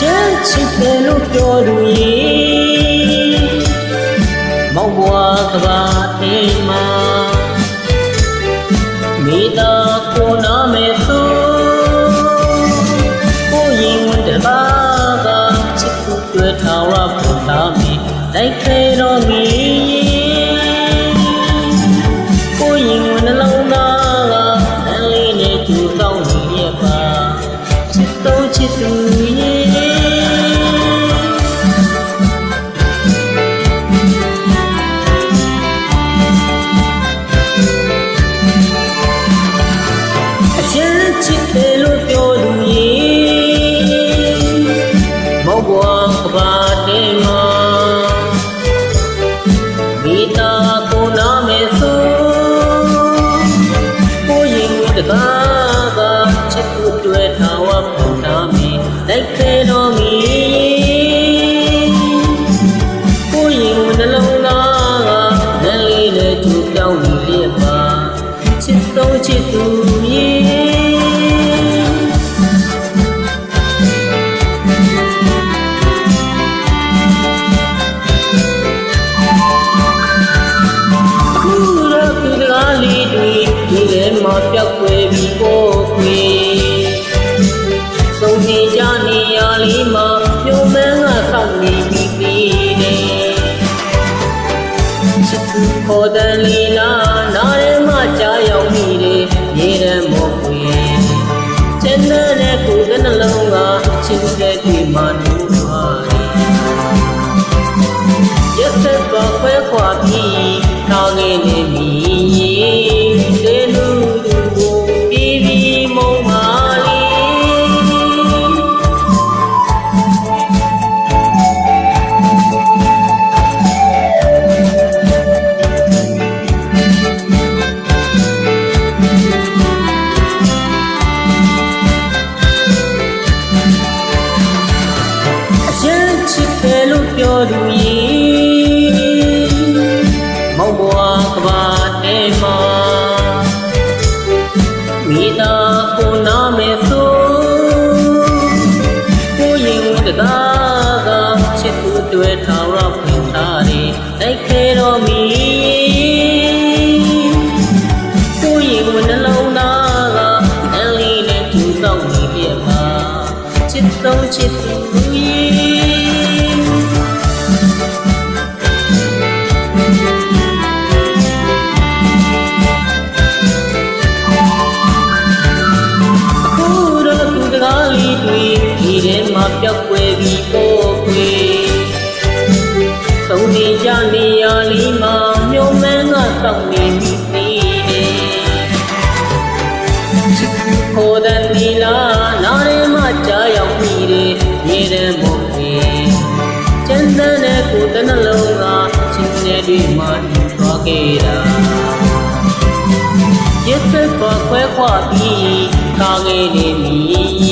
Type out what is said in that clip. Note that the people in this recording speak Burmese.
ချင်းချစ်တယ်လို့ပြောလို့ရေမောင်ဘွားကဘာတင်မှာမိသားကိုနာမဲ့ဆိုကိုရင်ဝန်တပါကချစ်သူတွေ့ထာဝရပုံသားမီလိုက်ခဲတော်မီကိုရင်ဝန်နှလုံးသားကလမ်းလေးနဲ့ကျူဆောင်နေရပါချစ်တော်ချစ်သူရေချစ်တယ်လို့ပြောလို့ရေမောင်ဘွားကဘာတင်မှာမိသားကိုနာမဲ့ဆိုကိုရင်တကားကချစ်သူတွေ့ထာဝရပုံသားမီလိုက်ခဲတော်မီကိုရင်နှလုံးသားကလည်းလေးနဲ့ကျူပြောင်းနေလျက်ပါချစ်ဆုံးချစ်သူရေမောပြောက်ွယ်ပြီးကိုခွေဆုံးနေကြနေရလေးမှာပြုံးမန်းကဆောက်နေပြီးပြီးတယ်ချစ်သူခေါ်တဲ့လီလာနားထဲမှာကြားရောက်မိတယ်ရေထဲမောခွေကျန်တဲ့ကိုယ်နှလုံးကချစ်တဲ့ဒီမှာတူသွားတယ်ရက်စက်ပါခွဲခွာပြီးထားငယ်နေပြီရေလူပြောလို့ရေမောင်ဘွားကဘာတင်မှာမိသားကိုနာမဲ့ဆိုကိုရင်တကားကချစ်သူတွေ့ထာဝရဖွင့်ထားတယ်တိုက်ခဲတော်မီကိုရင်နှလုံးသားကအန်လေးနဲ့ကျူဆောင်နေပြပါချစ်ဆုံးချစ်သူရေဒီထဲမှာပြောက်ွယ်ပြီးကိုခွေသုံးနေကြနေရလေးမှာမြို့မန်းကစောင့်နေပြီးတယ်ခေါ်တဲ့နီလာနားထဲမှာကြားရောက်ပြီးတယ်ရေထဲမို့ခွေကျန်တဲ့ကိုယ်နှလုံးကချင်းနေတွေမှသွားခဲ့တာရက်စက်ခွဲခွာပြီးခါငယ်နေပြီ